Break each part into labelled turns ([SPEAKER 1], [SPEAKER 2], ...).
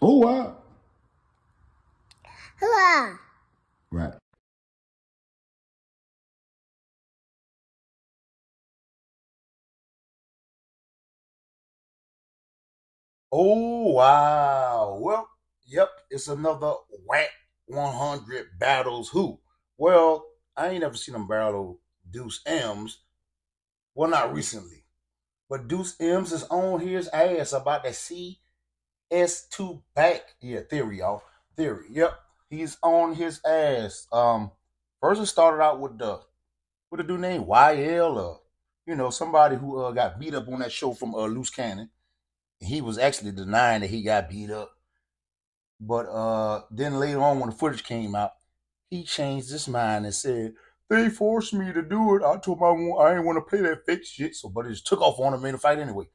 [SPEAKER 1] Oh, wow.
[SPEAKER 2] Hello.
[SPEAKER 1] Right. Oh, wow. Well, yep, it's another Wack 100 battles who? Well, I ain't never seen them battle Duce Ms. Well, not recently. But Duce Ms is on his ass about the CS2 Back. Yeah, theory, y'all. Theory. Yep. He's on his ass. First it started out with a dude named YL, somebody who got beat up on that show from Loose Cannon. He was actually denying that he got beat up. But then later on, when the footage came out, he changed his mind and said, they forced me to do it. I told him I didn't want to play that fake shit. So, but it just took off on him in the fight anyway.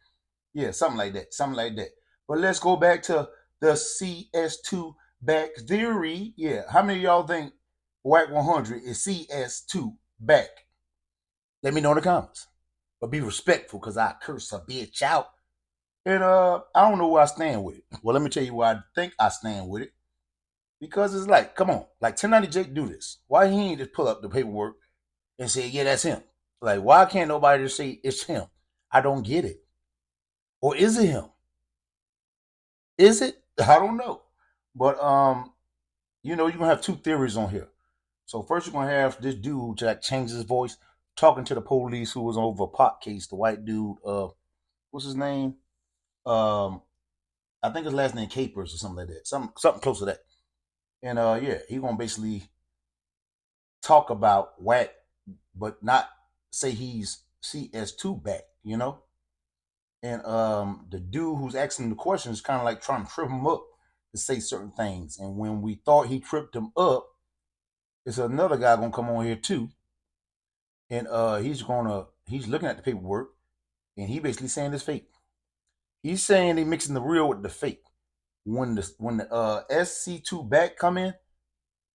[SPEAKER 1] Yeah, something like that. Something like that. But let's go back to the CS2 Back theory. Yeah, how many of y'all think Wack 100 is CS2 Back? Let me know in the comments. But be respectful, because I curse a bitch out. And I don't know where I stand with it. Well, let me tell you where I think I stand with it. Because it's like, come on, like 1090 Jake do this. Why he ain't just pull up the paperwork and say, yeah, that's him? Like, why can't nobody just say it's him? I don't get it. Or is it him? Is it? I don't know. But you're gonna have two theories on here. So first you're gonna have this dude who like changed his voice, talking to the police who was over a pot case, the white dude, what's his name? I think his last name Capers or something like that. Something close to that. And yeah, he gonna basically talk about Wack, but not say he's CS2 Back, And the dude who's asking the questions kind of like trying to trip him up to say certain things. And when we thought he tripped him up, it's another guy gonna come on here too. And he's looking at the paperwork and he basically saying it's fake. He's saying they mixing the real with the fake. When the SC2 Back come in,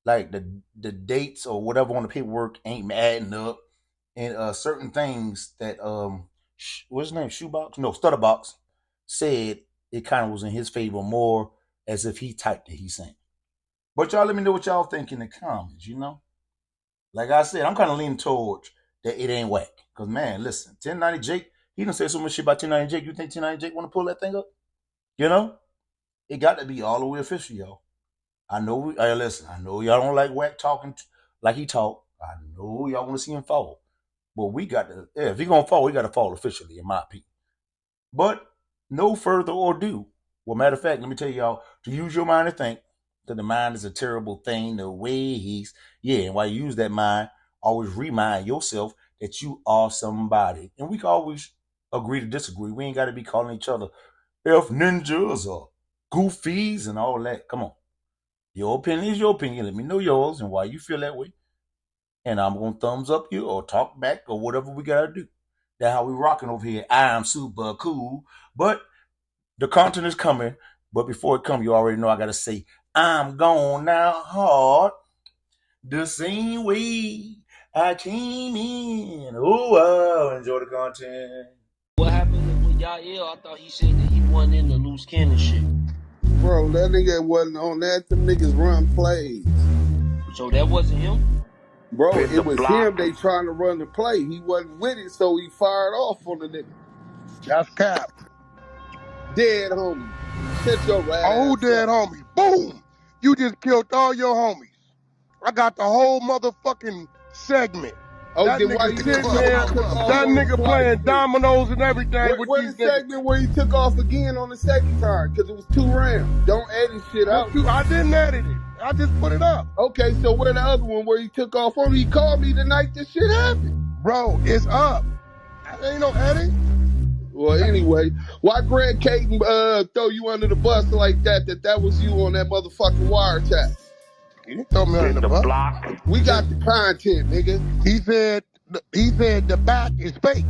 [SPEAKER 1] like the dates or whatever on the paperwork ain't adding up, and certain things that what's his name, Shoebox? No, Stutterbox said it kind of was in his favor more, as if he typed it. He's saying, but y'all let me know what y'all think in the comments. Like I said, I'm kind of leaning towards that it ain't Wack. Cause man, listen, 1090 Jake, he done said so much shit about 1090 Jake. You think 1090 Jake want to pull that thing up? It got to be all the way official, y'all. I know. Listen, I know y'all don't like Wack talking like he talk. I know y'all want to see him fall, but we got to. Yeah, if he gonna fall, we got to fall officially, in my opinion. But no further ado. Well, matter of fact, let me tell y'all to use your mind to think. That the mind is a terrible thing. The way and while you use that mind, always remind yourself that you are somebody, and we can always agree to disagree. We ain't got to be calling each other F ninjas or goofies and all that. Come on. Your opinion is your opinion. Let me know yours and why you feel that way. And I'm going to thumbs up you or talk back or whatever we got to do. That's how we rocking over here. I'm super cool. But the content is coming. But before it comes, you already know I got to say, I'm going out hard the same way I came in. Oh, wow. Enjoy the content.
[SPEAKER 3] What happened with Yael? I thought he said that he wasn't in the loose cannon shit.
[SPEAKER 4] Bro, that nigga wasn't on that. Them niggas run plays.
[SPEAKER 3] So that wasn't him?
[SPEAKER 4] Bro, it was him they trying to run the play. He wasn't with it, so he fired off on the nigga.
[SPEAKER 5] That's cap.
[SPEAKER 4] Dead homie. Shut your rat ass
[SPEAKER 5] Who dead
[SPEAKER 4] up.
[SPEAKER 5] homie? Boom! You just killed all your homies. I got the whole motherfucking segment.
[SPEAKER 4] Oh,
[SPEAKER 5] that
[SPEAKER 4] then
[SPEAKER 5] nigga
[SPEAKER 4] why you
[SPEAKER 5] sitting
[SPEAKER 4] took
[SPEAKER 5] there,
[SPEAKER 4] off
[SPEAKER 5] that nigga playing dominoes and everything with
[SPEAKER 4] where
[SPEAKER 5] these
[SPEAKER 4] the
[SPEAKER 5] niggas.
[SPEAKER 4] segment where he took off again on the second time? Because it was 2 rounds. Don't edit shit out.
[SPEAKER 5] I didn't edit it. I just put it up.
[SPEAKER 4] Okay, so where the other one where he took off on? He called me the night this shit happened.
[SPEAKER 5] Bro, it's up. Ain't no edit.
[SPEAKER 4] Well, anyway, why Greg Caden throw you under the bus like that was you on that motherfucking wiretap?
[SPEAKER 5] He didn't throw me under the bus.
[SPEAKER 4] We got the content, nigga.
[SPEAKER 5] He said the back is fake.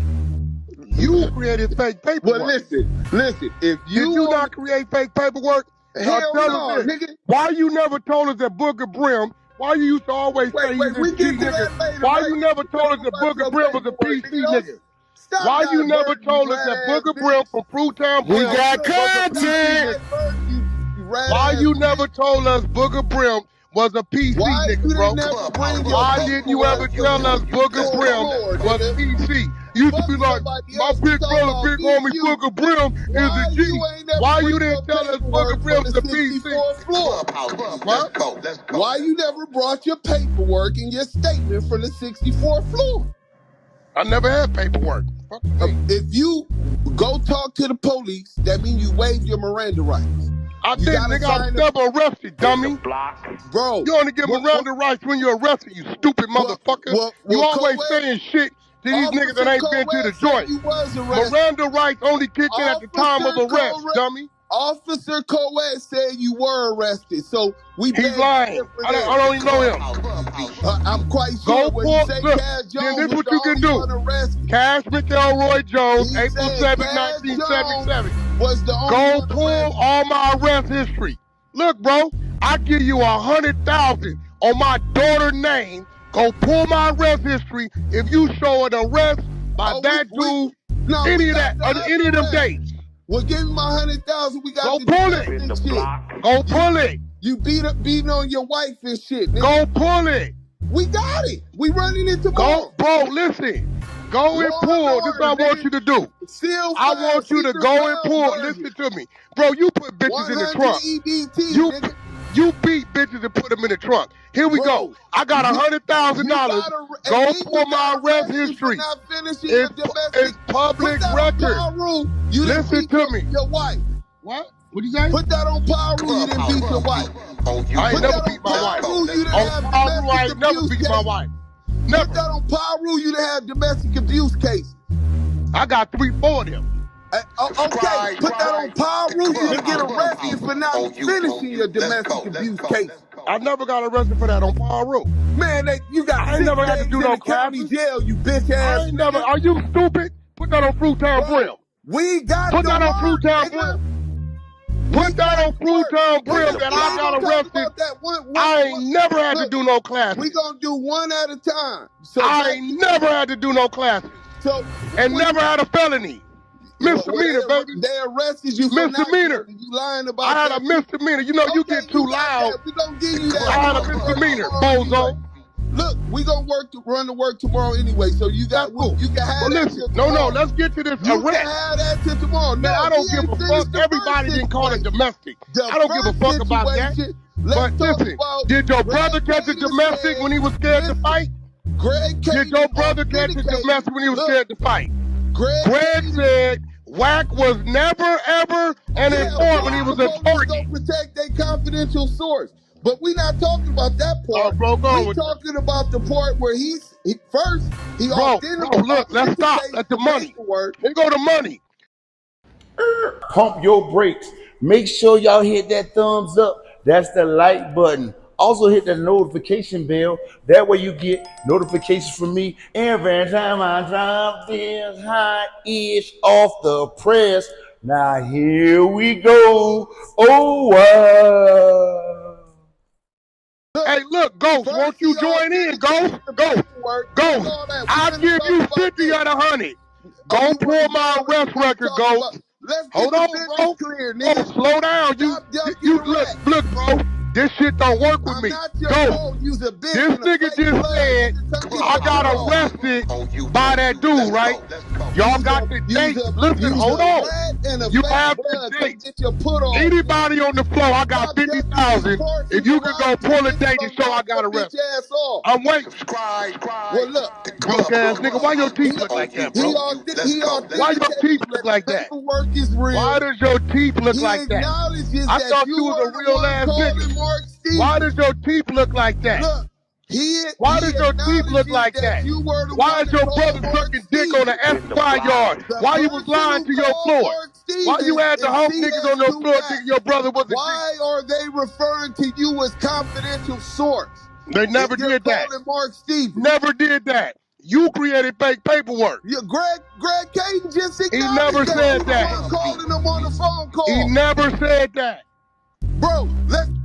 [SPEAKER 5] You created fake paperwork.
[SPEAKER 4] Well, listen. If you
[SPEAKER 5] did you not create fake paperwork?
[SPEAKER 4] Hell no, nigga.
[SPEAKER 5] Why you never told us that Booger Brim? Why you used to always say he's a
[SPEAKER 4] we
[SPEAKER 5] P
[SPEAKER 4] get to
[SPEAKER 5] nigga?
[SPEAKER 4] that later,
[SPEAKER 5] Why
[SPEAKER 4] right?
[SPEAKER 5] you never told us that Booger Brim was a PC nigga? Why you never told us that Booger Brim from Fruitown Brim
[SPEAKER 2] We got
[SPEAKER 5] was a PC
[SPEAKER 2] content.
[SPEAKER 5] nigga?
[SPEAKER 4] You rat
[SPEAKER 5] Why
[SPEAKER 4] ass
[SPEAKER 5] you
[SPEAKER 4] bitch.
[SPEAKER 5] never told us Booger Brim was a PC
[SPEAKER 4] Why
[SPEAKER 5] nigga,
[SPEAKER 4] you
[SPEAKER 5] bro?
[SPEAKER 4] didn't never bring your
[SPEAKER 5] Why didn't you ever
[SPEAKER 4] paperwork
[SPEAKER 5] tell us
[SPEAKER 4] to the
[SPEAKER 5] Booger
[SPEAKER 4] 64th
[SPEAKER 5] Brim
[SPEAKER 4] floor,
[SPEAKER 5] was
[SPEAKER 4] nigga?
[SPEAKER 5] PC? You used to
[SPEAKER 4] Fuck
[SPEAKER 5] be like,
[SPEAKER 4] somebody
[SPEAKER 5] my
[SPEAKER 4] else. We
[SPEAKER 5] big
[SPEAKER 4] talking
[SPEAKER 5] brother,
[SPEAKER 4] about
[SPEAKER 5] big
[SPEAKER 4] me and
[SPEAKER 5] homie
[SPEAKER 4] you.
[SPEAKER 5] Booger Brim is a
[SPEAKER 4] Why
[SPEAKER 5] G.
[SPEAKER 4] you ain't never
[SPEAKER 5] Why you
[SPEAKER 4] bring your
[SPEAKER 5] didn't tell us Booger
[SPEAKER 4] paperwork for
[SPEAKER 5] Brim's
[SPEAKER 4] the
[SPEAKER 5] a PC?
[SPEAKER 4] 64th floor?
[SPEAKER 5] What?
[SPEAKER 4] Let's go. Why you never brought your paperwork and your statement for the 64th floor?
[SPEAKER 5] I never had paperwork. Fuck you mean?
[SPEAKER 4] If you go talk to the police, that means you waived your Miranda rights.
[SPEAKER 5] I
[SPEAKER 4] You
[SPEAKER 5] didn't,
[SPEAKER 4] gotta
[SPEAKER 5] nigga. I was
[SPEAKER 4] sign
[SPEAKER 5] never arrested, dummy.
[SPEAKER 4] bro.
[SPEAKER 5] You only get Miranda rights when you're arrested, you stupid motherfucker. You always saying shit to these niggas that
[SPEAKER 4] Officer
[SPEAKER 5] ain't been to the
[SPEAKER 4] Coed said
[SPEAKER 5] joint.
[SPEAKER 4] you was arrested.
[SPEAKER 5] Miranda rights only kick in at the time of arrest, dummy.
[SPEAKER 4] Officer Coed said you were arrested, so we
[SPEAKER 5] He's
[SPEAKER 4] beg
[SPEAKER 5] lying.
[SPEAKER 4] to differ
[SPEAKER 5] I
[SPEAKER 4] there.
[SPEAKER 5] don't even know him.
[SPEAKER 4] I'm quite
[SPEAKER 5] Go
[SPEAKER 4] sure what he
[SPEAKER 5] pull,
[SPEAKER 4] said.
[SPEAKER 5] look,
[SPEAKER 4] Cash
[SPEAKER 5] then
[SPEAKER 4] Jones
[SPEAKER 5] this
[SPEAKER 4] was
[SPEAKER 5] what
[SPEAKER 4] the
[SPEAKER 5] you can
[SPEAKER 4] only
[SPEAKER 5] do.
[SPEAKER 4] one arrested.
[SPEAKER 5] Cash McElroy Jones,
[SPEAKER 4] He
[SPEAKER 5] April
[SPEAKER 4] said
[SPEAKER 5] 7,
[SPEAKER 4] Cash
[SPEAKER 5] 1977.
[SPEAKER 4] Jones was the only
[SPEAKER 5] Go
[SPEAKER 4] one
[SPEAKER 5] pull
[SPEAKER 4] arrested.
[SPEAKER 5] all my arrest history. Look, bro, I give you 100,000 on my daughter's name. Go pull my arrest history. If you show an arrest by that dude, any of them dates.
[SPEAKER 4] Well, give me my 100,000. We got
[SPEAKER 5] Go
[SPEAKER 4] the
[SPEAKER 5] pull it.
[SPEAKER 4] domestic shit.
[SPEAKER 5] Go pull it.
[SPEAKER 4] You beating on your wife and shit, nigga.
[SPEAKER 5] Go pull it.
[SPEAKER 4] We got it. We running it tomorrow.
[SPEAKER 5] Go, bro, listen. Go and pull. This is what I want you to do. I want you to go and pull. Listen to me. Bro, you put bitches in the trunk.
[SPEAKER 4] EBT,
[SPEAKER 5] you beat bitches and put them in the trunk. Here we go. I got $100,000. Go pull my arrest history. It's public record. Listen to me.
[SPEAKER 4] Your wife.
[SPEAKER 5] What? What'd you say?
[SPEAKER 4] Put that on power rule. You didn't beat your wife.
[SPEAKER 5] I ain't never beat my wife. On power rule, I ain't never beat my wife. Never.
[SPEAKER 4] Put that on power rule. You didn't have domestic abuse cases.
[SPEAKER 5] I got 3, 4 of them.
[SPEAKER 4] Okay, put that on power rule. You didn't get arrested for not finishing your domestic abuse case.
[SPEAKER 5] I never got arrested for that on power rule.
[SPEAKER 4] Man, you got
[SPEAKER 5] I ain't never had to do no
[SPEAKER 4] county jail, you bitch ass.
[SPEAKER 5] I ain't never. Are you stupid? Put that on Fruitown Brim.
[SPEAKER 4] We got
[SPEAKER 5] Put that on Fruitown Brim. Put that on Fruitown Brim that I got arrested. I ain't never had to do no classes.
[SPEAKER 4] We gonna do one at a time. So
[SPEAKER 5] I ain't never had to do no classes. And never had a felony. Misdemeanor, baby.
[SPEAKER 4] They arrested you for
[SPEAKER 5] misdemeanor.
[SPEAKER 4] You lying about
[SPEAKER 5] I had a misdemeanor. You know, you get too loud.
[SPEAKER 4] We gonna give you that.
[SPEAKER 5] I had a misdemeanor, bozo.
[SPEAKER 4] Look, we gonna run to work tomorrow anyway. So you got you can have that.
[SPEAKER 5] Listen, no, let's get to this arrest.
[SPEAKER 4] You can have that till tomorrow.
[SPEAKER 5] Man, I don't give a fuck. Everybody didn't call it domestic. I don't give a fuck about that. But listen, did your brother catch a domestic when he was scared to fight? Did your brother catch a domestic when he was scared to fight? Greg said Wack was never, ever an informant when he was a target.
[SPEAKER 4] Don't protect their confidential source. But we not talking about that part.
[SPEAKER 5] Bro,
[SPEAKER 4] we talking about the part where he
[SPEAKER 5] look, let's stop. Let the money. Here go the money.
[SPEAKER 1] Pump your brakes. Make sure y'all hit that thumbs up. That's the like button. Also hit the notification bell. That way you get notifications from me every time I drop this hot-ish off the press. Now here we go.
[SPEAKER 5] Hey, look, Ghost, won't you join in, Ghost? Ghost, I'll give you 50 out of 100. Go pull my arrest record, Ghost. Hold on, bro. Oh, slow down. You look, bro. This shit don't work with me. Go. This nigga just said I got arrested by that dude, right? Y'all got the date. Listen, hold on. You have the date. Anybody on the floor, I got 50,000. If you can go pull a date and show I got arrested. I'm waiting.
[SPEAKER 4] Well, look,
[SPEAKER 5] broke ass nigga, why your teeth look like that, bro? Why your teeth look like that? Why does your teeth look like that? I thought you was a real ass nigga. Why does your teeth look like that? Why does your teeth look like that? Why is your brother sucking dick on the SY yard? Why you was lying to your floor? Why you had the whole niggas on your floor thinking your brother was a
[SPEAKER 4] Why are they referring to you as confidential source?
[SPEAKER 5] They never did that.
[SPEAKER 4] Mark Stevens.
[SPEAKER 5] Never did that. You created fake paperwork.
[SPEAKER 4] Yeah, Greg Caden just
[SPEAKER 5] He never said that.
[SPEAKER 4] Calling him on the phone call.
[SPEAKER 5] He never said that.
[SPEAKER 4] Bro,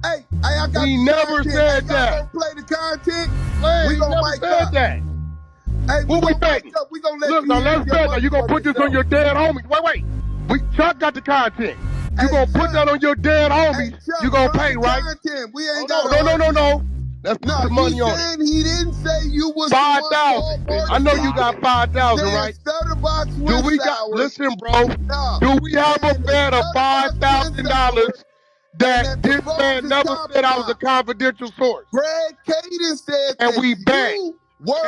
[SPEAKER 4] I got
[SPEAKER 5] he never said that.
[SPEAKER 4] Play the content.
[SPEAKER 5] Man, we gonna make said that.
[SPEAKER 4] Hey,
[SPEAKER 5] what we betting?
[SPEAKER 4] We gonna let
[SPEAKER 5] Look, now let's bet. You gonna put this on your dead homies? Wait. Chuck got the content. You gonna put that on your dead homies. You gonna pay, right?
[SPEAKER 4] Content. We ain't
[SPEAKER 5] No. Let's put the money on it.
[SPEAKER 4] He didn't say you was
[SPEAKER 5] 5,000. I know you got 5,000, right? Do we got? Listen, bro. Do we have a bet of $5,000 that this man never said I was a confidential source?
[SPEAKER 4] Greg Caden said
[SPEAKER 5] and we bet.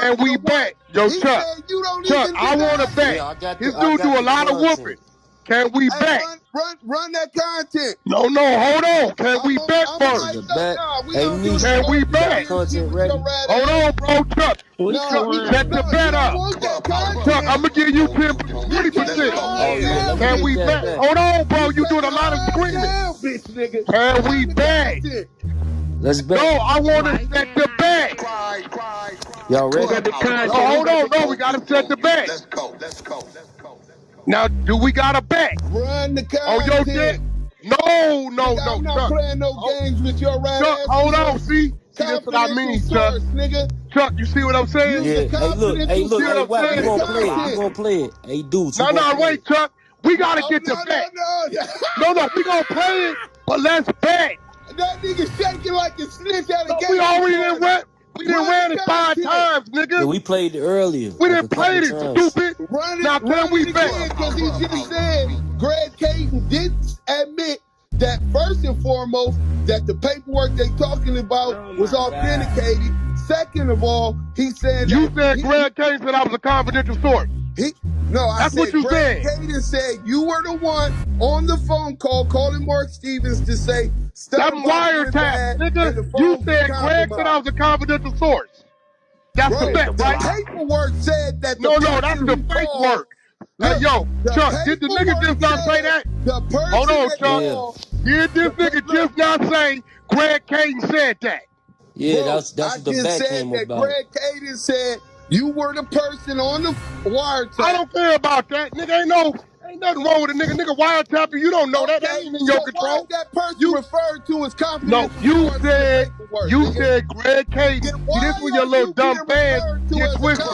[SPEAKER 5] And we bet. Yo, Chuck, I want to bet.
[SPEAKER 3] Yeah,
[SPEAKER 5] This dude do a lot of whooping. Can we bet?
[SPEAKER 4] Run that content.
[SPEAKER 5] No, hold on. Can we bet first? Can we bet?
[SPEAKER 3] Content ready.
[SPEAKER 5] Hold on, bro, Chuck. Set the bet up. Chuck, I'm going to give you 20%. Can we bet? Hold on, bro. You doing a lot of screaming. Can we bet?
[SPEAKER 3] Let's bet.
[SPEAKER 5] No, I want to set the bet.
[SPEAKER 3] Y'all ready?
[SPEAKER 5] No, hold on. No, we got to set the bet.
[SPEAKER 2] Let's go.
[SPEAKER 5] Now, do we got a bet?
[SPEAKER 4] Run the content.
[SPEAKER 5] Oh, yo, Dick? No,
[SPEAKER 4] I'm not
[SPEAKER 5] Chuck.
[SPEAKER 4] playing no games with your rat
[SPEAKER 5] Chuck,
[SPEAKER 4] ass.
[SPEAKER 5] hold on, see? That's what I mean, Chuck. Chuck, you see what I'm saying?
[SPEAKER 3] Yeah. Hey, look. Hey, Wack, we gonna play it. We gonna play it. Hey, Duce.
[SPEAKER 5] No, wait, Chuck. We gotta get the bet. No, we gonna play it, but let's bet.
[SPEAKER 4] That nigga shaking like a snitch at a game.
[SPEAKER 5] We already didn't win. We didn't win it 5 times, nigga.
[SPEAKER 3] Yeah, we played it earlier.
[SPEAKER 5] We didn't play it, stupid. Now can we bet?
[SPEAKER 4] Because he just said Greg Caden did admit that first and foremost that the paperwork they talking about was authenticated. Second of all, he said
[SPEAKER 5] Greg Caden said I was a confidential source. That's what you said.
[SPEAKER 4] Caden said you were the one on the phone call calling Mark Stevens to say
[SPEAKER 5] that wiretap, nigga. You said Greg said I was a confidential source. That's the bet, right?
[SPEAKER 4] The paperwork said that.
[SPEAKER 5] No, that's the fake work. Hey, yo, Chuck, did the nigga just not say that? Hold on, Chuck. Did this nigga just not say Greg Caden said that?
[SPEAKER 3] Yeah, that's what the bet came about.
[SPEAKER 4] Greg Caden said you were the person on the wiretap.
[SPEAKER 5] I don't care about that, nigga. Ain't nothing wrong with a nigga. Nigga wiretap you don't know that. That ain't in your control.
[SPEAKER 4] That person referred to as confidential.
[SPEAKER 5] No, you said Greg Caden. See, this was your little dumb fan get twisted.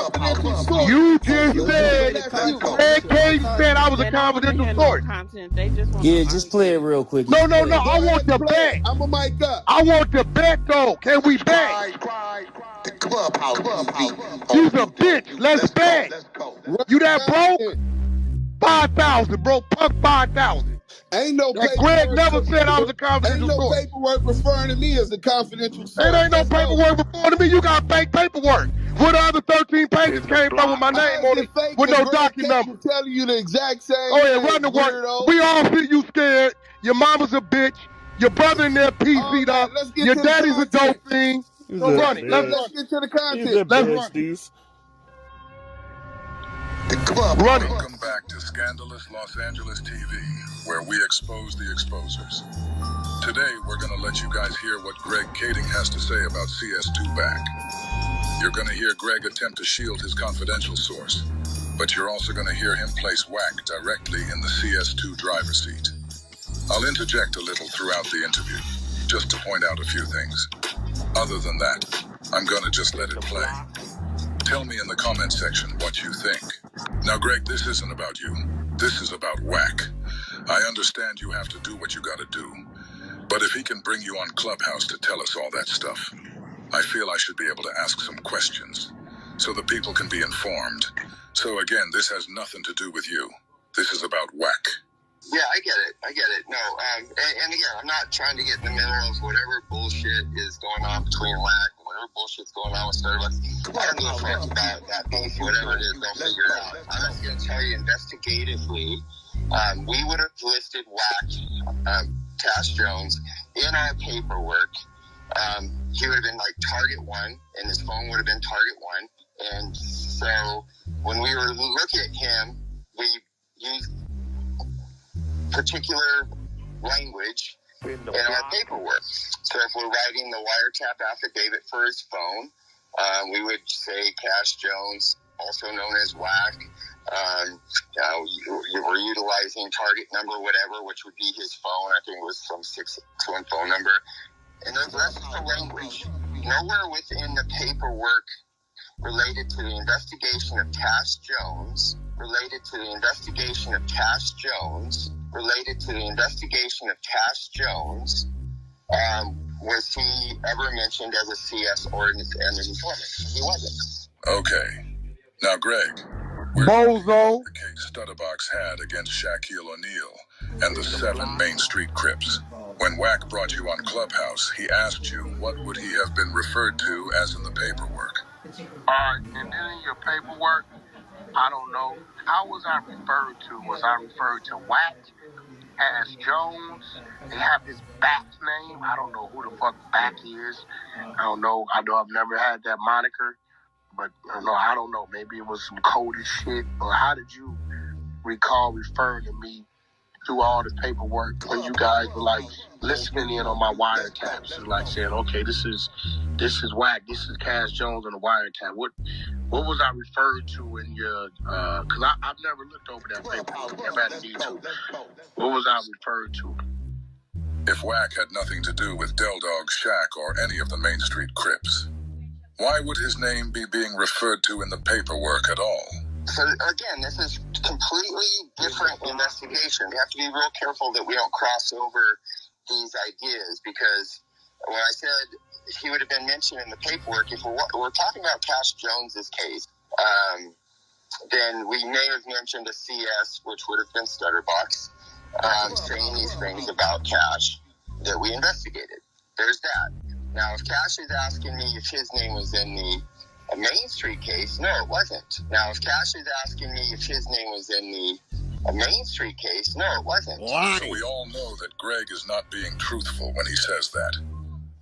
[SPEAKER 5] You just said Greg Caden said I was a confidential source.
[SPEAKER 3] Yeah, just play it real quick.
[SPEAKER 5] No, I want the bet.
[SPEAKER 4] I'm a mic up.
[SPEAKER 5] I want the bet though. Can we bet?
[SPEAKER 2] The Clubhouse.
[SPEAKER 5] You's a bitch. Let's bet. You that broke? 5,000, bro. Punk 5,000.
[SPEAKER 4] Ain't no paperwork.
[SPEAKER 5] Greg never said I was a confidential source.
[SPEAKER 4] Ain't no paperwork referring to me as a confidential source.
[SPEAKER 5] It ain't no paperwork referring to me. You got fake paperwork. What the other 13 pages came from with my name on it with no document number?
[SPEAKER 4] I'm telling you the exact same.
[SPEAKER 5] Oh, yeah, run the work. We all see you scared. Your mama's a bitch. Your brother in there PC'd up. Your daddy's a dope thing. So run it. Let's
[SPEAKER 4] get to the content.
[SPEAKER 5] Let's run it. Run it.
[SPEAKER 6] Welcome back to Scandalous Los Angeles TV, where we expose the exposers. Today, we're going to let you guys hear what Greg Caden has to say about CS2 Back. You're going to hear Greg attempt to shield his confidential source, but you're also going to hear him place Wack directly in the CS2 driver's seat. I'll interject a little throughout the interview, just to point out a few things. Other than that, I'm going to just let it play. Tell me in the comment section what you think. Now, Greg, this isn't about you. This is about Wack. I understand you have to do what you gotta do. But if he can bring you on Clubhouse to tell us all that stuff, I feel I should be able to ask some questions so the people can be informed. So again, this has nothing to do with you. This is about Wack.
[SPEAKER 7] Yeah, I get it. No, and again, I'm not trying to get in the middle of whatever bullshit is going on between Wack, whatever bullshit's going on with Starbucks. I don't give a fuck about that beef, whatever it is, they'll figure it out. I'm just going to tell you investigatively, we would have listed Wack, Cash Jones, in our paperwork. He would have been like target 1, and his phone would have been target 1. And so when we were looking at him, we used particular language in our paperwork. So if we're writing the wiretap affidavit for his phone, we would say Cash Jones, also known as Wack. We're utilizing target number, whatever, which would be his phone. I think it was some 661 phone number. And the rest is the language. Nowhere within the paperwork related to the investigation of Cash Jones, related to the investigation of Cash Jones. Was he ever mentioned as a CS or an informant? He wasn't. Okay. Now, Greg, where's
[SPEAKER 5] Bozo.
[SPEAKER 7] the case Stutterbox had against Shaquille O'Neal and the 7 Main Street Crips? When Wack brought you on Clubhouse, he asked you what would he have been referred to as in the paperwork.
[SPEAKER 5] And then in your paperwork, I don't know. How was I referred to? Was I referred to Wack, Cash Jones? They have his Back name. I don't know who the fuck Back is. I don't know. I know I've never had that moniker, but I don't know. Maybe it was some coded shit. Or how did you recall referring to me through all the paperwork when you guys were like listening in on my wiretaps and like saying, okay, this is Wack, this is Cash Jones on the wiretap. What was I referred to in your? Because I've never looked over that paperwork. Never had a need to. What was I referred to?
[SPEAKER 7] If Wack had nothing to do with Del Dog, Shaq, or any of the Main Street Crips, why would his name be being referred to in the paperwork at all? So again, this is completely different investigation. We have to be real careful that we don't cross over these ideas, because when I said he would have been mentioned in the paperwork, if we're talking about Cash Jones's case, then we may have mentioned a CS, which would have been Stutterbox, saying these things about Cash that we investigated. There's that. Now, if Cash is asking me if his name was in the Main Street case, no, it wasn't. Now, if Cash is asking me if his name was in the Main Street case, no, it wasn't. Why? So we all know that Greg is not being truthful when he says that.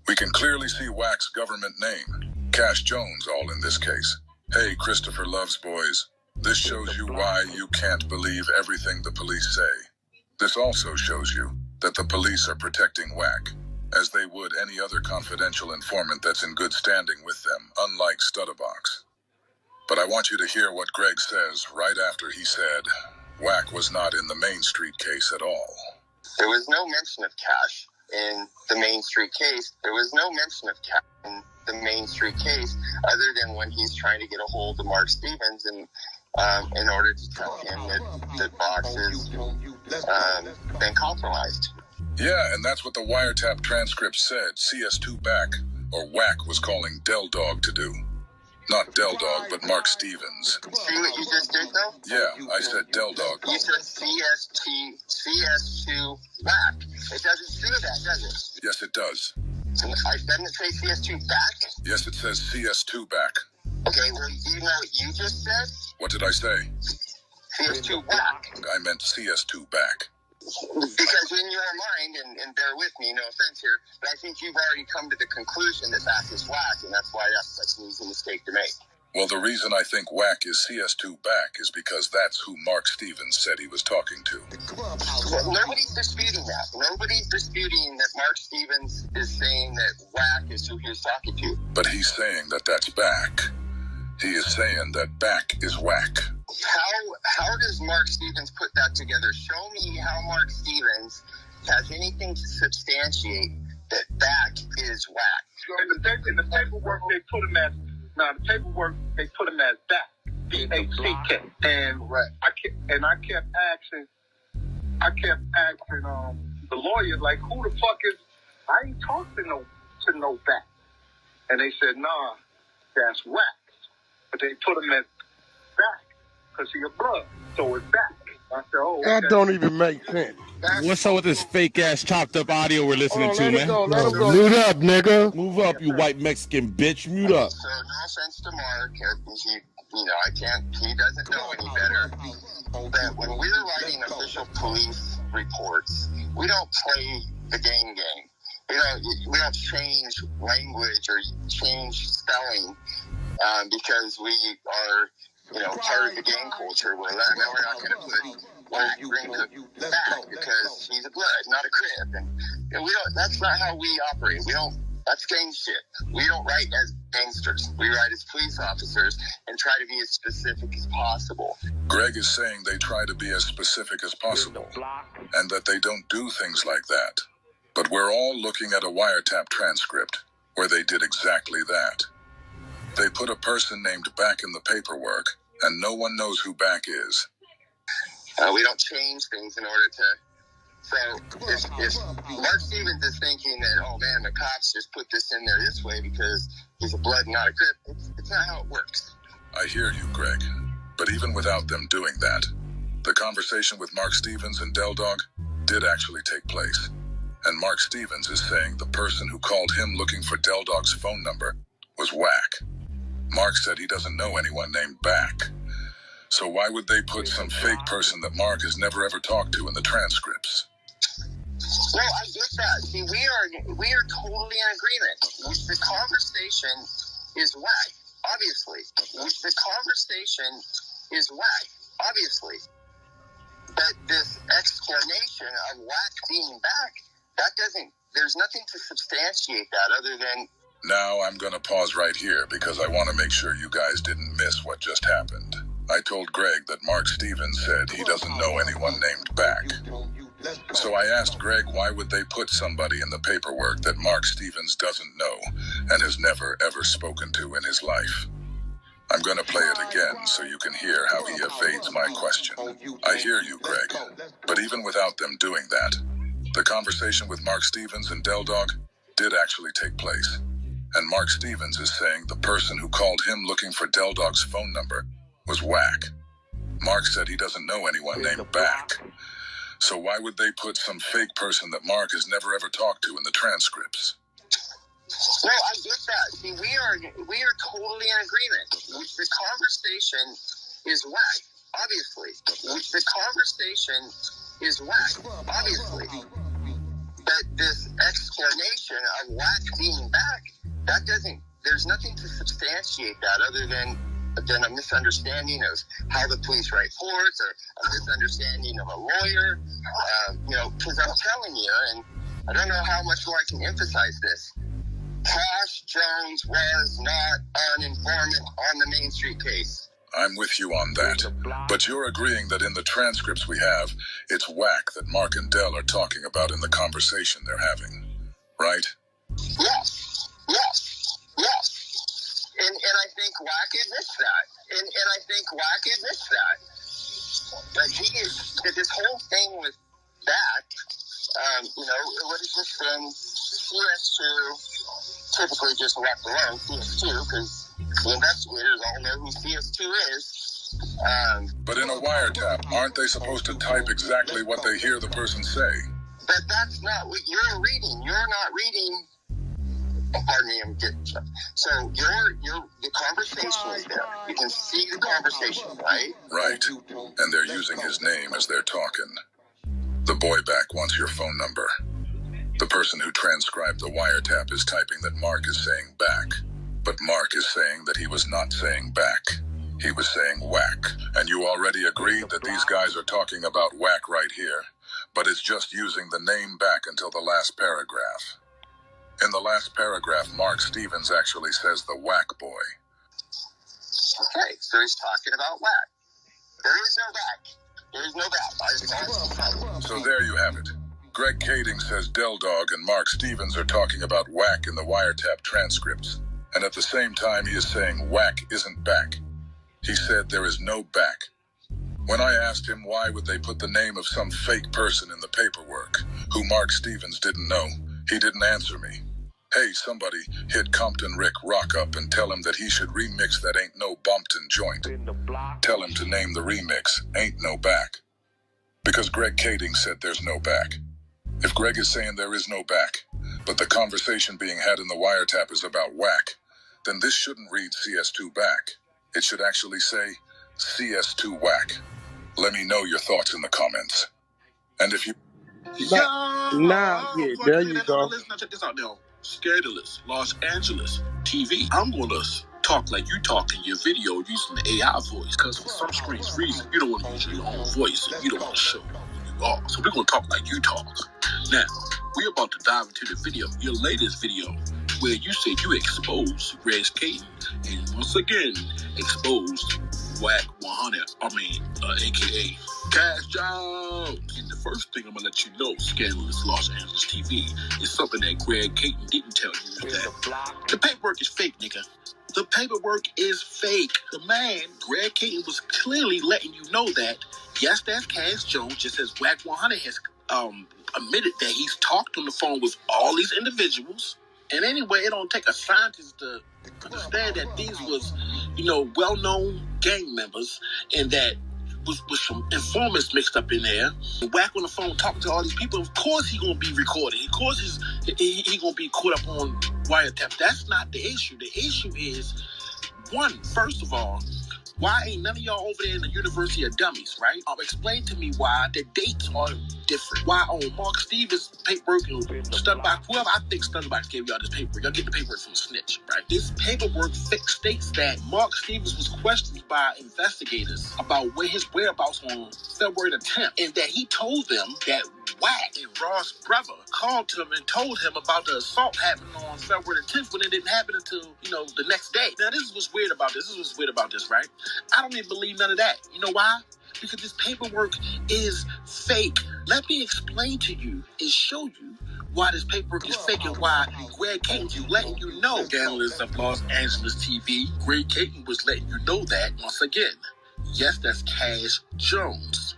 [SPEAKER 7] We can clearly see Wack's government name, Cash Jones, all in this case. Hey, Christopher Loves Boys, this shows you why you can't believe everything the police say. This also shows you that the police are protecting Wack, as they would any other confidential informant that's in good standing with them, unlike Stutterbox. But I want you to hear what Greg says right after he said Wack was not in the Main Street case at all. There was no mention of Cash in the Main Street case. There was no mention of Cash in the Main Street case, other than when he's trying to get a hold of Mark Stevens and in order to tell him that Box has been compromised. Yeah, and that's what the wiretap transcript said CS2 Back, or Wack, was calling Del Dog to do. Not Del Dog, but Mark Stevens. See what you just did, though? Yeah, I said Del Dog. You said CS2 Back. It doesn't say that, does it? Yes, it does. Doesn't it say CS2 Back? Yes, it says CS2 Back. Okay, well, you know what you just said? What did I say? CS2 Back. I meant CS2 Back. Because in your mind, and bear with me, no offense here, but I think you've already come to the conclusion that that's his Wack, and that's why that's an easy mistake to make. Well, the reason I think Wack is CS2 Back is because that's who Mark Stevens said he was talking to. Well, nobody's disputing that. Nobody's disputing that Mark Stevens is saying that Wack is who he was talking to. But he's saying that that's Back. He is saying that Back is Wack. How does Mark Stevens put that together? Show me how Mark Stevens has anything to substantiate that Back is Wack.
[SPEAKER 5] In the paperwork they put him as Back, B-A-C-K. And right. I kept asking the lawyer, like, who the fuck is? I ain't talked to no Back. And they said, nah, that's Wack. But they put him as Back because he a blood, so it's Back. I said, oh, okay. That don't even make sense.
[SPEAKER 8] What's up with this fake ass chopped up audio we're listening to, man?
[SPEAKER 5] Let him go. Mute up, nigga.
[SPEAKER 8] Move up, you white Mexican bitch. Mute up.
[SPEAKER 7] So no offense to Mark, he doesn't know any better. But when we're writing official police reports, we don't play the game. We don't change language or change spelling because we are, part of the gang culture. We're not going to put Wack Back because he's a blood, not a crib, and we don't. That's not how we operate. We don't. That's gang shit. We don't write as gangsters. We write as police officers and try to be as specific as possible. Greg is saying they try to be as specific as possible, and that they don't do things like that. But we're all looking at a wiretap transcript where they did exactly that. They put a person named Back in the paperwork, and no one knows who Back is. We don't change things in order So if Mark Stevens is thinking that, oh man, the cops just put this in there this way because he's a blood, not a crip, it's not how it works.
[SPEAKER 6] I hear you, Greg. But even without them doing that, the conversation with Mark Stevens and Del Dog did actually take place. And Mark Stevens is saying the person who called him looking for Del Dog's phone number was Wack. Mark said he doesn't know anyone named Back. So why would they put some fake person that Mark has never ever talked to in the transcripts?
[SPEAKER 7] Well, I get that. See, we are totally in agreement. The conversation is Wack, obviously. The conversation is Wack, obviously. But this explanation of Wack being back, there's nothing to substantiate that other than...
[SPEAKER 6] Now I'm going to pause right here because I want to make sure you guys didn't miss what just happened. I told Greg that Mark Stevens said he doesn't know anyone named Back. So I asked Greg why would they put somebody in the paperwork that Mark Stevens doesn't know and has never ever spoken to in his life. I'm going to play it again so you can hear how he evades my question. I hear you, Greg, but even without them doing that, the conversation with Mark Stevens and Del Dog did actually take place. And Mark Stevens is saying the person who called him looking for Del Dog's phone number was Wack. Mark said he doesn't know anyone named Back. So why would they put some fake person that Mark has never ever talked to in the transcripts?
[SPEAKER 7] No, I get that. See, we are totally in agreement. The conversation is Wack, obviously. The conversation is Wack, obviously. But this explanation of Wack being back, there's nothing to substantiate that other than a misunderstanding of how the police write reports or a misunderstanding of a lawyer. Because I'm telling you, and I don't know how much more I can emphasize this, Cash Jones was not an informant on the Main Street case.
[SPEAKER 6] I'm with you on that. But you're agreeing that in the transcripts we have, it's Wack that Mark and Del are talking about in the conversation they're having, right?
[SPEAKER 7] Yes. And I think Wack admits that. And I think Wack admits that. But this whole thing with Back, it would have just been CS2, typically just left alone, CS2, because the investigators all know who CS2 is.
[SPEAKER 6] But in a wiretap, aren't they supposed to type exactly what they hear the person say?
[SPEAKER 7] But that's not what you're reading. You're not reading... Pardon me, I'm getting... So the conversation is there. You can see the conversation, right?
[SPEAKER 6] Right. And they're using his name as they're talking. The boy Back wants your phone number. The person who transcribed the wiretap is typing that Mark is saying Back. But Mark is saying that he was not saying Back. He was saying Wack. And you already agreed that these guys are talking about Wack right here. But it's just using the name Back until the last paragraph. In the last paragraph, Mark Stevens actually says the Wack boy.
[SPEAKER 7] Okay, so he's talking about Wack. There is no Back. There is no Back.
[SPEAKER 6] So there you have it. Greg Kading says Del Dog and Mark Stevens are talking about Wack in the wiretap transcripts. And at the same time, he is saying Wack isn't Back. He said there is no Back. When I asked him why would they put the name of some fake person in the paperwork, who Mark Stevens didn't know, he didn't answer me. Hey, somebody hit Compton Rick Rock up and tell him that he should remix that Ain't No Bumpton joint. Tell him to name the remix Ain't No Back. Because Greg Kading said there's no Back. If Greg is saying there is no Back, but the conversation being had in the wiretap is about Wack, then this shouldn't read CS2 Back. It should actually say CS2 Wack. Let me know your thoughts in the comments. And if you...
[SPEAKER 5] There you go.
[SPEAKER 9] Listen, check this out now. Scandalous, Los Angeles, TV. I'm gonna talk like you talk in your video using the AI voice, because for some strange reason, you don't want to use your own voice and you don't want to show who you are. So we're gonna talk like you talk. Now, we're about to dive into the video, your latest video, where you said you exposed Greg Kading and once again exposed Wack100, aka Cash Jones. And the first thing I'm gonna let you know, Scandalous Los Angeles TV, is something that Greg Kading didn't tell you, is that the paperwork is fake, nigga. The paperwork is fake. The man, Greg Kading, was clearly letting you know that, yes, that's Cash Jones, just as Wack100 has admitted that he's talked on the phone with all these individuals. And anyway, it don't take a scientist to understand that these was, well-known gang members, and that was some informants mixed up in there. Wack on the phone talking to all these people. Of course he gonna be recorded. Of course he gonna be caught up on wiretap. That's not the issue. The issue is, first of all, why ain't none of y'all over there in the University of Dummies, right? Explain to me why the dates are different. Why on Mark Stevens' paperwork, Studback, whoever I think Studback gave y'all this paperwork, y'all get the paperwork from a snitch, right? This paperwork states that Mark Stevens was questioned by investigators about where his whereabouts on February the 10th, and that he told them that Wack and Ross' brother called him and told him about the assault happening on February the 10th when it didn't happen until, the next day. Now, this is what's weird about this. Right? I don't even believe none of that. You know why? Because this paperwork is fake. Let me explain to you and show you why this paperwork is fake and why Greg Caton is letting you know. Journalist of Los Angeles TV, Greg Caton was letting you know that once again. Yes, that's Cash Jones.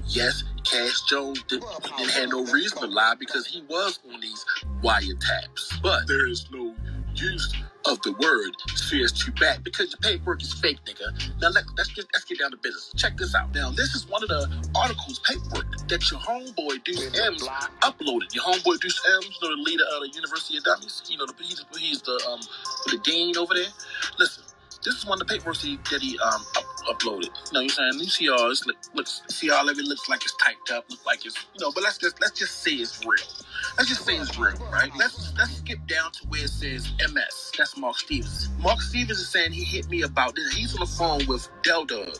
[SPEAKER 9] Yes, Cash Jones didn't have no reason to lie because he was on these wiretaps. But there is no use of the word CS2 Back because the paperwork is fake, nigga. Now let's get down to business. Check this out. Now this is one of the articles, paperwork, that your homeboy Duce Ms uploaded. Your homeboy Duce Ms, the leader of the University of Dummies. He's the dean over there. Listen. This is one of the paperwork that he uploaded. You know what I'm saying? You see all this see all of it looks like it's typed up, look like it's but let's just say it's real. Let's just say it's real, right? Let's skip down to where it says MS. That's Mark Stevens. Mark Stevens is saying he hit me about this. He's on the phone with Del Dog.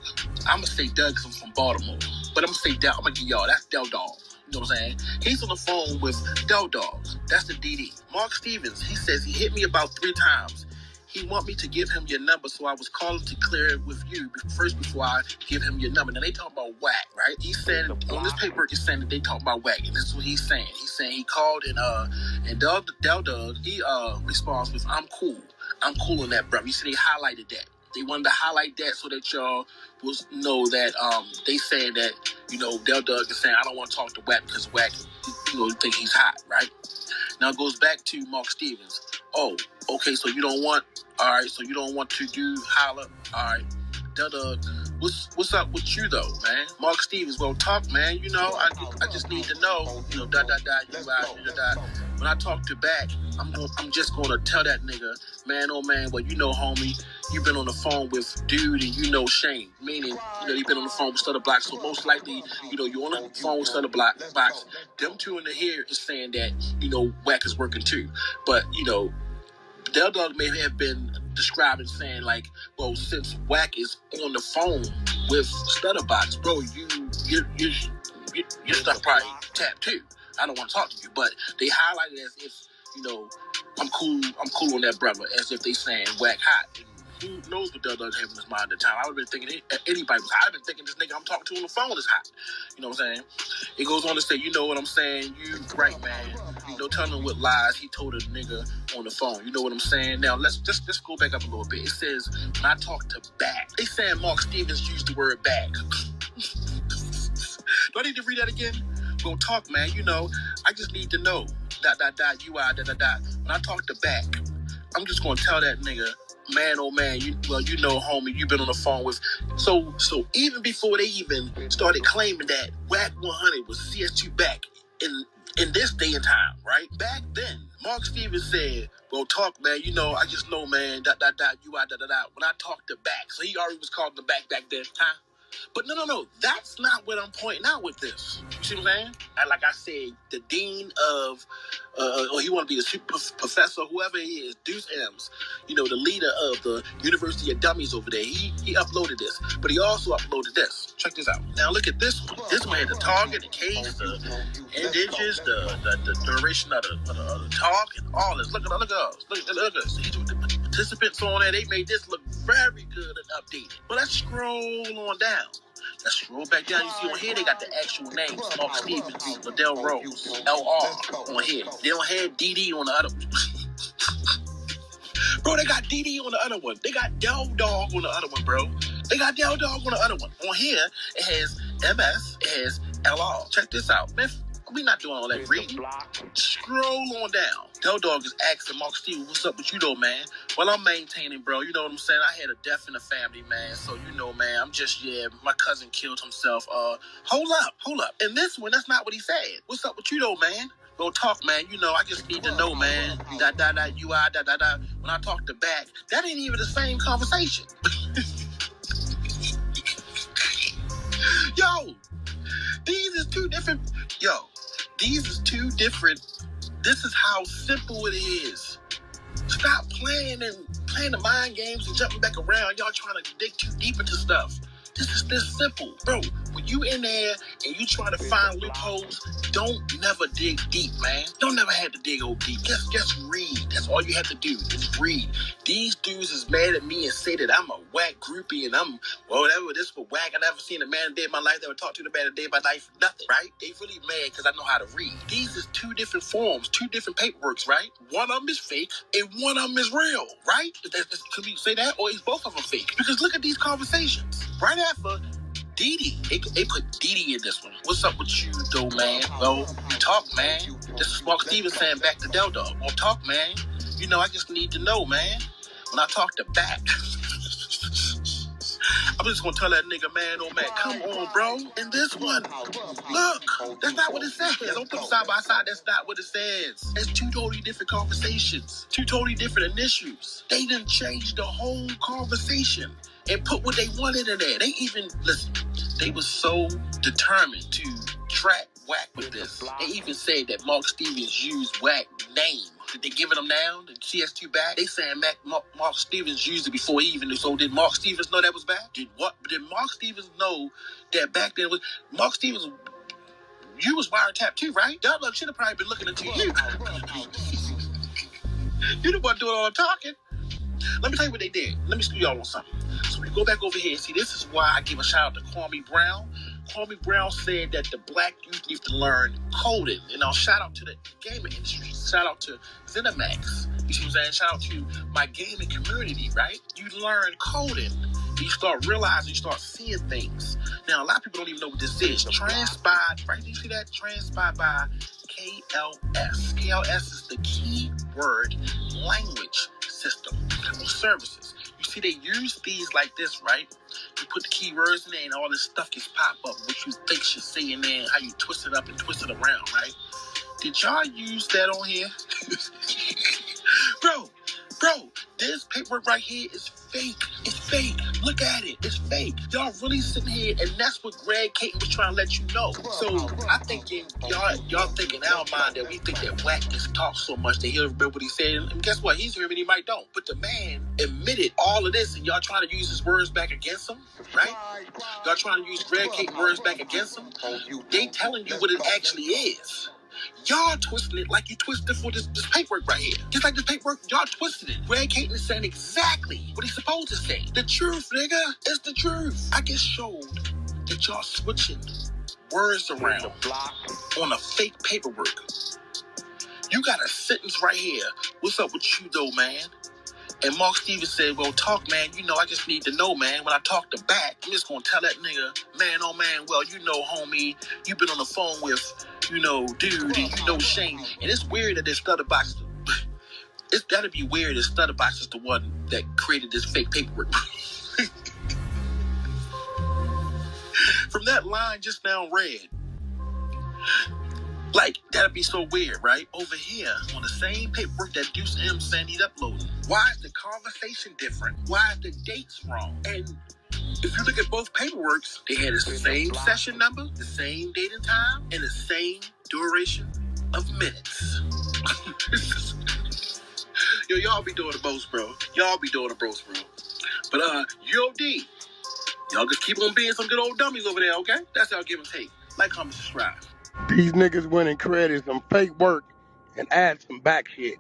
[SPEAKER 9] I'm gonna say Doug because I'm from Baltimore, but I'm gonna say Del. I'm gonna give y'all that's Del Dog. You know what I'm saying? He's on the phone with Del Dog. That's the DD. Mark Stevens. He says he hit me about 3 times. He want me to give him your number, so I was calling to clear it with you first before I give him your number. Now, they talk about Wack, right? He's saying, on this paper, he's saying that they talk about Wack, and this is what he's saying. He's saying he called, and Del Dog, he responds with, I'm cool on that, bro. You see, they highlighted that. They wanted to highlight that so that y'all will know that they saying that, Del Dog is saying, I don't want to talk to Wack because Wack, think he's hot, right? Now it goes back to Mark Stevens. Oh, okay, so you don't want to do holler. All right. What's up with you though, man? Mark Stevens, well, talk, man. I just need to know, when I talk to Back, I'm just gonna tell that nigga, man, oh man, well, homie, you've been on the phone with Dude and Shane. Meaning, you've been on the phone with Stutter Block, so most likely, you're on the phone with Stutter Box. Them two in the here is saying that, Wack is working too. But, Del Dog may have been describing saying like, well, since Wack is on the phone with Stutterbox, bro, your stuff probably tapped too. I don't want to talk to you, but they highlighted it as if, I'm cool on that brother, as if they saying Wack hot. Who knows what Del Dog had in his mind at the time? I would have been thinking anybody was hot. I've been thinking this nigga I'm talking to on the phone is hot. You know what I'm saying? It goes on to say, you know what I'm saying? You right, man. Don't tell him what lies he told a nigga on the phone. You know what I'm saying? Now, let's go back up a little bit. It says, when I talk to Back, they saying Mark Stevens used the word Back. Do I need to read that again? Go talk, man. I just need to know. ... When I talk to Back, I'm just going to tell that nigga, man, oh man, homie, you've been on the phone with. So even before they even started claiming that Wack100 was CS2 Back in this day and time, right? Back then, Mark Stevens said, well, talk, man, I just know, man, ... When I talk to Back, so he already was calling the Back then, huh? But no, that's not what I'm pointing out with this. You see what I'm saying? And like I said, the dean of, or he want to be the super professor, whoever he is, Duce Ms, the leader of the University of Dummies over there, he uploaded this. But he also uploaded this. Check this out. Now look at this one. This one had the target, the case, the indigents, the duration of the talk, and all this. Look at us. Look at us. The participants on there, they made this look very good and updated. But let's scroll on down. Let's scroll back down. You see on here, they got the actual names. Mark Stevens, Liddell Rose, LR on here. They don't have DD on the other one. Bro, they got DD on the other one. They got Del Dog on the other one, bro. They got Del Dog on the other one. On here, it has MS, it has LR. Check this out, man. We not doing all that reading. Scroll on down. Del Dog is asking Mark Stevens, what's up with you though, man? Well, I'm maintaining, bro. You know what I'm saying? I had a death in the family, man. So, you know, man, I'm just, my cousin killed himself. Hold up. And this one, that's not what he said. What's up with you though, man? Go talk, man. You know, I just need to know, man. When I talk to Back, that ain't even the same conversation. Yo, these is two different. This is how simple it is. Stop playing the mind games and jumping back around. Y'all trying to dig too deep into stuff. This is this simple, bro. When you in there and you trying to find loopholes, don't never dig deep, man. Don't never have to dig old deep. Just read. That's all you have to do is read. These dudes is mad at me and say that I'm a Wack groupie and I'm whatever. This for Wack. I never seen a man a day in my life that would talk to the man a day in my life. Nothing, right? They really mad because I know how to read. These is two different forms, two different paperworks, right? One of them is fake and one of them is real, right? Could we say that, or is both of them fake? Because look at these conversations. Right after Didi, they put Didi in this one. What's up with you, though, man? Well, talk, man. This is Mark Stevens saying back to Del Dog. Well, talk, man. You know, I just need to know, man. When I talk to Back, I'm just gonna tell that nigga, man, oh man, come on, bro. In this one, look, that's not what it says. Don't put them side by side. That's not what it says. It's two totally different conversations, two totally different issues. They done changed the whole conversation and put what they wanted in there. They even, listen, they was so determined to track Wack with this. They even said that Mark Stevens used Wack name. Did they give it him now? The CS2 Back? They saying Mark Stevens used it before he even knew. So did Mark Stevens know that was Back? Did Mark Stevens know that back then was Mark Stevens? You was wiretapped too, right? Del Dog should have probably been looking into you. You the one doing all the talking. Let me tell you what they did. Let me school y'all on something. So we go back over here. See, this is why I give a shout out to Kwame Brown. Kwame Brown said that the black youth need to learn coding. And I'll shout out to the gaming industry. Shout out to ZeniMax. You see what I'm saying? Shout out to my gaming community, right? You learn coding. You start realizing, you start seeing things. Now, a lot of people don't even know what this is. Transpied, right? Do you see that? Transpied by KLS. KLS is the keyword language system or services. You see, they use these like this, right? You put the keywords in there and all this stuff just pop up, what you think should say in there, and how you twist it up and twist it around, right? Did y'all use that on here? Bro, this paperwork right here is fake. It's fake. Look at it. It's fake. Y'all really sitting here, and that's what Greg Caton was trying to let you know. So I'm thinking, y'all thinking in our mind that we think that Wack just talks so much that he'll remember what he said. And guess what? He's hearing it, he might don't. But the man admitted all of this, and y'all trying to use his words back against him, right? Y'all trying to use Greg Caton words back against him. They telling you what it actually is. Y'all twisting it like you twisted for this paperwork right here. Just like this paperwork, y'all twisted it. Greg Caton is saying exactly what he's supposed to say. The truth, nigga. It's the truth. I just showed that y'all switching words around on a fake paperwork. You got a sentence right here. What's up with you, though, man? And Mark Stevens said, well, talk, man. You know, I just need to know, man. When I talk to Back, I'm just going to tell that nigga, man, oh, man, well, you know, homie, you been on the phone with, you know, dude, and you know Shane. And it's weird that this Stutterbox, it's got to be weird that Stutterbox is the one that created this fake paperwork. From that line just now read, like, that'd be so weird, right? Over here, on the same paperwork that Duce Ms saying he's uploading. Why is the conversation different? Why is the dates wrong? And if you look at both paperworks, they had the same session number, the same date and time, and the same duration of minutes. Yo, y'all be doing the most, bro. Y'all be doing the most, bro. But, UOD, y'all just keep on being some good old dummies over there, okay? That's our give and take. Like, comment, subscribe.
[SPEAKER 5] These niggas went and created some fake work and add some back shit.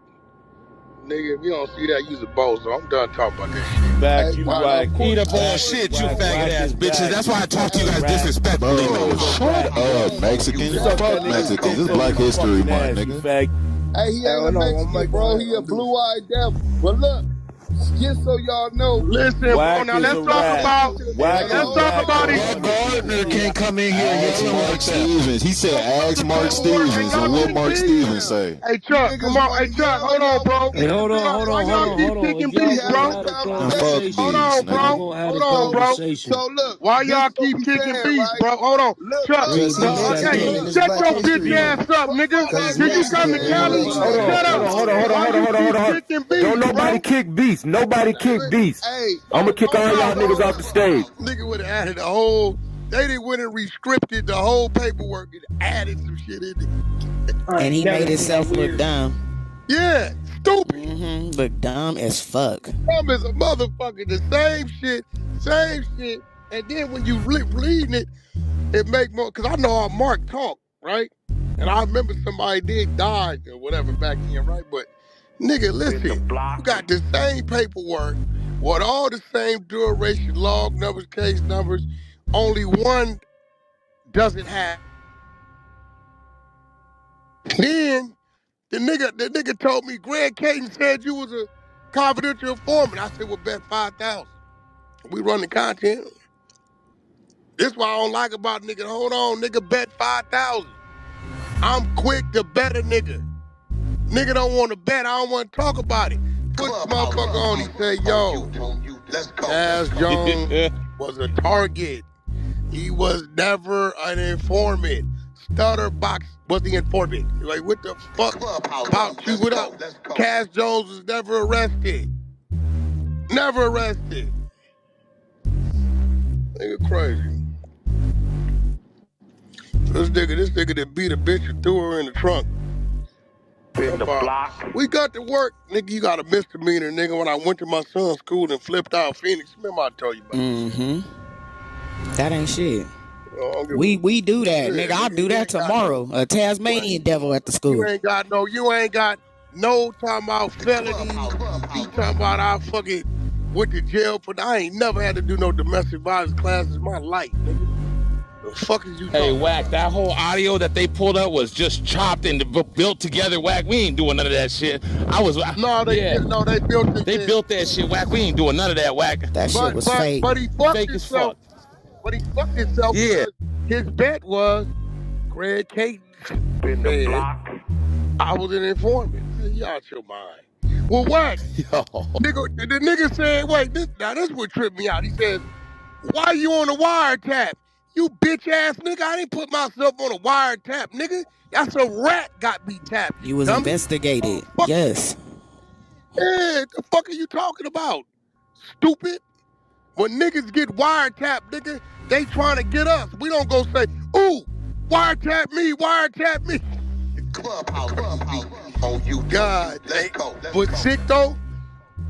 [SPEAKER 5] Nigga, if you don't see that, use a bozo. I'm done talking about this shit.
[SPEAKER 8] Back, you Wack.
[SPEAKER 10] Eat up all shit, you faggot ass bitches. That's why I talk to you guys disrespectfully.
[SPEAKER 6] Shut up, Mexicans. Fuck Mexicans. It's Black History Month, nigga.
[SPEAKER 4] Hey, he ain't a Mexican, bro. He a blue-eyed devil. But look, Just so y'all know.
[SPEAKER 5] Listen, bro. Now let's talk about.
[SPEAKER 10] That Gardner can't come in here and hit you like that.
[SPEAKER 11] He said, ask Mark Stevens. And what Mark Stevens say?
[SPEAKER 5] Hey, Chuck, come on. Hey, Chuck, hold on, bro.
[SPEAKER 3] Hey, hold on.
[SPEAKER 5] Why y'all keep kicking beats, bro? Hold on, bro.
[SPEAKER 4] So look,
[SPEAKER 5] Why y'all keep kicking beats, bro? Hold on. Chuck, hey, shut your bitch ass up, nigga. Till you come to Cali, shut up.
[SPEAKER 12] Hold on. Don't nobody kick beats. Nobody kick beats. I'm gonna kick all y'all niggas off the stage.
[SPEAKER 5] Nigga would have added a whole. They didn't went and rescripted the whole paperwork and added some shit in it.
[SPEAKER 13] And he made himself look dumb.
[SPEAKER 5] Yeah, stupid.
[SPEAKER 13] Look dumb as fuck.
[SPEAKER 5] Dumb as a motherfucker. The same shit. And then when you reading it, it make more. Cause I know how Mark talk, right? And I remember somebody did die or whatever back then, right? But nigga, listen, you got the same paperwork with all the same duration, log numbers, case numbers. Only one doesn't have. Then the nigga told me Greg Caden said you was a confidential informant. I said, well, bet 5,000. We run the content. This why I don't like about nigga. Hold on, nigga, bet 5,000. I'm quick to bet a nigga. Nigga don't want to bet. I don't want to talk about it. Put this motherfucker on. He said, yo, Cass Jones was a target. He was never an informant. Stutterbox was the informant. Like, what the fuck about you? What up? Cass Jones was never arrested. Never arrested. Nigga crazy. This nigga that beat a bitch and threw her in the trunk. In the block. We got to work. Nigga, you got a misdemeanor, nigga, when I went to my son's school and flipped out Phoenix. Remember I told you about this.
[SPEAKER 13] That ain't shit. We do that, nigga. I'll do that tomorrow. A Tasmanian devil at the school.
[SPEAKER 5] You ain't got no talking about felonies. You talking about I fucking went to jail for I ain't never had to do no domestic violence classes in my life, nigga. The fuck is you talking
[SPEAKER 8] Hey, Wack, that whole audio that they pulled up was just chopped and built together, Wack. We ain't doing none of that shit.
[SPEAKER 5] They built it.
[SPEAKER 8] They built that shit, Wack. We ain't doing none of that, Wack.
[SPEAKER 13] That shit was fake.
[SPEAKER 5] But he fucked
[SPEAKER 8] fake
[SPEAKER 5] himself. But he fucked himself because his bet was Greg Caden in the block. I was an informant. You out your mind. Well, Wack, nigga, the nigga said, wait, this what tripped me out. He says, why you on a wiretap? You bitch ass nigga, I didn't put myself on a wiretap, nigga. That's a rat got me tapped.
[SPEAKER 13] You was investigated. Yes.
[SPEAKER 5] Yeah, the fuck are you talking about? Stupid. When niggas get wiretapped, nigga, they trying to get us. We don't go say, ooh, wiretap me. Clubhouse. Oh, you God. But sick though,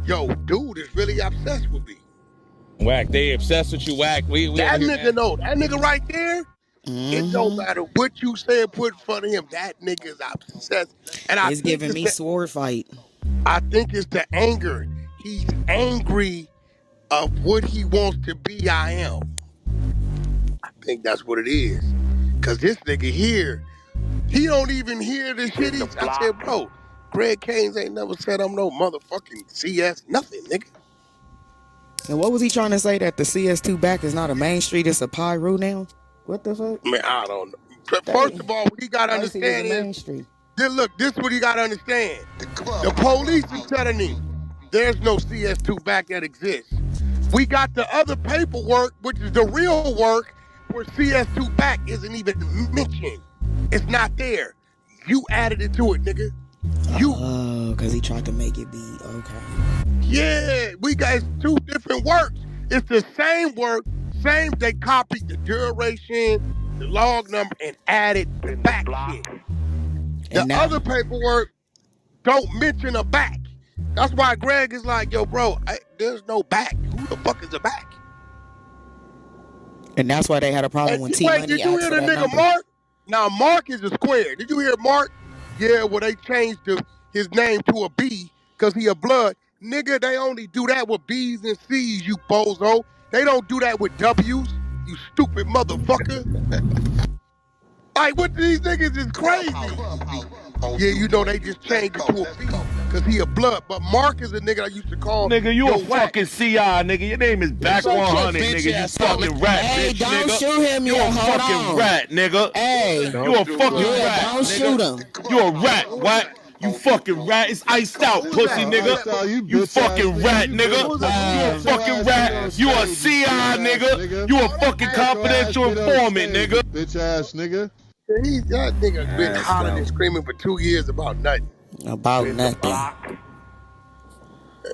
[SPEAKER 5] yo, dude is really obsessed with me.
[SPEAKER 8] Wack, they obsessed with you, Wack.
[SPEAKER 5] That nigga know. That nigga right there, it don't matter what you say and put in front of him. That nigga's obsessed. And
[SPEAKER 13] He's giving me sword fight.
[SPEAKER 5] I think it's the anger. He's angry of what he wants to be. I am. I think that's what it is. Cause this nigga here, he don't even hear the shit. I said, bro, Greg Canes ain't never said I'm no motherfucking CS nothing, nigga.
[SPEAKER 13] And what was he trying to say, that the CS2 Back is not a main street, it's a Pyro now? What the fuck?
[SPEAKER 5] Man, I don't know. First of all, what you gotta understand is, this is what you gotta understand. The police is telling him there's no CS2 Back that exists. We got the other paperwork, which is the real work, where CS2 Back isn't even mentioned. It's not there. You added it to it, nigga.
[SPEAKER 13] Oh, because he tried to make it be, okay.
[SPEAKER 5] Yeah, we got two different works. It's the same work, they copied the duration, the log number, and added the back shit. The other paperwork don't mention a back. That's why Greg is like, yo, bro, there's no back. Who the fuck is a back?
[SPEAKER 13] And that's why they had a problem when T-Money asked for that
[SPEAKER 5] did you hear the nigga Mark? Now, Mark is a square. Did you hear Mark? Yeah, well, they changed his name to a B because he a blood. Nigga, they only do that with B's and C's, you bozo. They don't do that with W's, you stupid motherfucker. Like, what these niggas is crazy. Yeah, you know they just changed it to a B. because he a blood. But Mark is a nigga I used to call.
[SPEAKER 10] Nigga, you a
[SPEAKER 5] Wack.
[SPEAKER 10] fucking CI, nigga. Your name is Wack100, nigga. You fucking rat,
[SPEAKER 13] hey,
[SPEAKER 10] bitch,
[SPEAKER 13] don't
[SPEAKER 10] nigga.
[SPEAKER 13] shoot him
[SPEAKER 10] You
[SPEAKER 13] yet.
[SPEAKER 10] a
[SPEAKER 13] Hold
[SPEAKER 10] fucking
[SPEAKER 13] on.
[SPEAKER 10] rat, nigga.
[SPEAKER 13] Hey.
[SPEAKER 10] You a fucking rat,
[SPEAKER 13] Don't
[SPEAKER 10] nigga.
[SPEAKER 13] shoot him.
[SPEAKER 10] You a rat, Wack. You fucking rat. It's iced out, pussy, nigga. You fucking rat, nigga. You a fucking rat. You a CI, nigga. You a fucking confidential informant, nigga.
[SPEAKER 11] Bitch ass nigga.
[SPEAKER 5] That nigga been hollering and screaming for 2 years about nothing.
[SPEAKER 13] About nothing.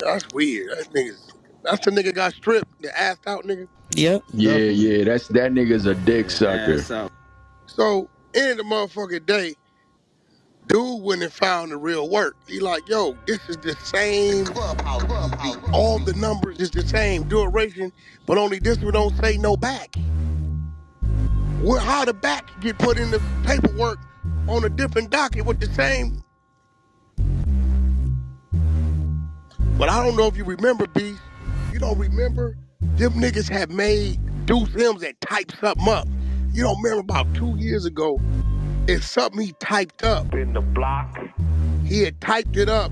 [SPEAKER 5] That's weird. That's the nigga got stripped, the assed out nigga.
[SPEAKER 13] Yep.
[SPEAKER 14] Yeah. That nigga's a dick sucker.
[SPEAKER 5] So, in the motherfucking day, dude went and found the real work. He like, yo, this is the same. All the numbers is the same duration, but only this one don't say no back. How the back get put in the paperwork on a different docket with the same. But I don't know if you remember, Beast. You don't remember? Them niggas had made Duce Ms and typed something up. You don't remember about 2 years ago? It's something he typed up.
[SPEAKER 15] In the block.
[SPEAKER 5] He had typed it up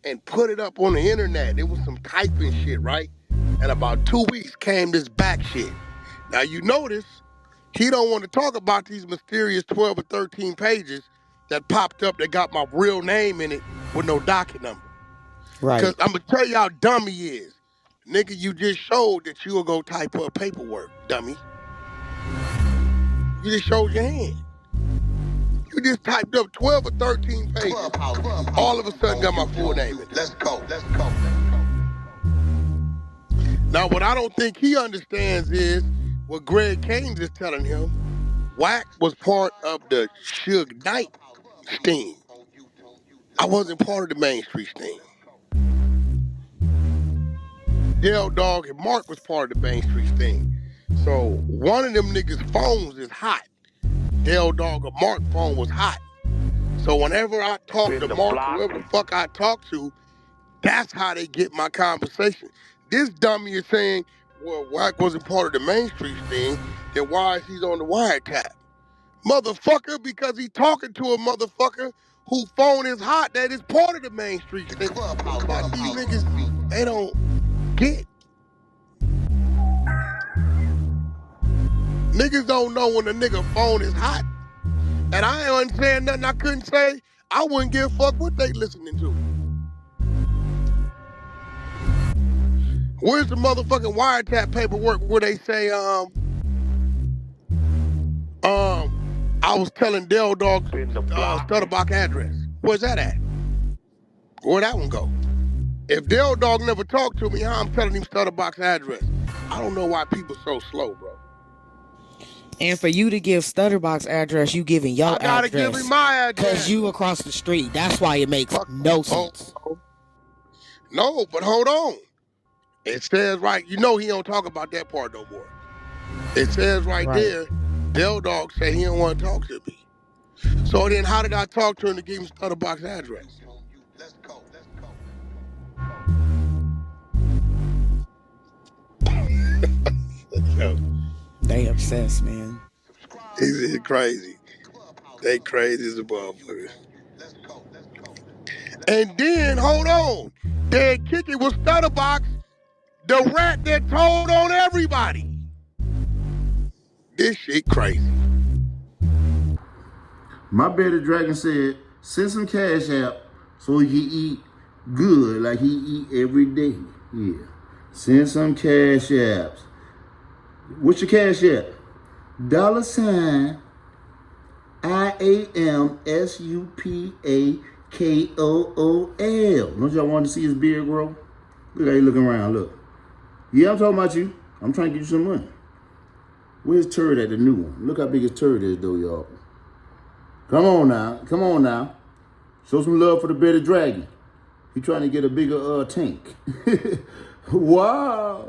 [SPEAKER 5] and put it up on the internet. It was some typing shit, right? And about 2 weeks came this back shit. Now you notice he don't want to talk about these mysterious 12 or 13 pages that popped up that got my real name in it with no docket number.
[SPEAKER 13] Right.
[SPEAKER 5] Because I'm going to tell you how dumb he is. Nigga, you just showed that you will go type up paperwork, dummy. You just showed your hand. You just typed up 12 or 13 pages. All of a sudden got my full name in it.
[SPEAKER 2] Let's go.
[SPEAKER 5] Now, what I don't think he understands is what Greg Kane is telling him. Wack was part of the Suge Knight sting. I wasn't part of the Main Street sting. Dell Dog and Mark was part of the Main Street sting. So one of them niggas' phones is hot. Dell Dog or Mark's phone was hot. So whenever I talk to Mark, whoever the fuck I talk to, that's how they get my conversation. This dummy is saying, well, Wack wasn't part of the Main Street thing, then why is he on the wiretap? Motherfucker, because he talking to a motherfucker whose phone is hot that is part of the Main Street thing. But these niggas, they don't get. Niggas don't know when a nigga phone is hot. And I ain't saying nothing I couldn't say. I wouldn't give a fuck what they listening to. Where's the motherfucking wiretap paperwork where they say, I was telling Dell Dog Stutterbox address. Where's that at? Where'd that one go? If Dell Dog never talked to me, how I'm telling him Stutterbox address? I don't know why people so slow, bro.
[SPEAKER 13] And for you to give Stutterbox address, you giving your address. I gotta
[SPEAKER 5] give him my address.
[SPEAKER 13] Because you across the street. That's why it makes no sense.
[SPEAKER 5] No, but hold on. It says right, you know he don't talk about that part no more. It says right there, Dell Dog said he don't want to talk to me. So then how did I talk to him to give him Stutterbox address? Let's go. Yo.
[SPEAKER 13] They obsessed, man.
[SPEAKER 5] He's crazy. They crazy as a motherfucker. And then, hold on. They kick it with Stutterbox, the rat that told on everybody. This shit crazy.
[SPEAKER 1] My bearded dragon said, send some cash out so he can eat good like he eat every day. Yeah. Send some cash apps. What's your cash app? $IAMSUPAKOOL. Don't y'all want to see his beard grow? Look how he looking around, look. Yeah, I'm talking about you. I'm trying to get you some money. Where's turd at the new one? Look how big his turd is though, y'all. Come on now. Show some love for the bearded dragon. He trying to get a bigger tank. Wow.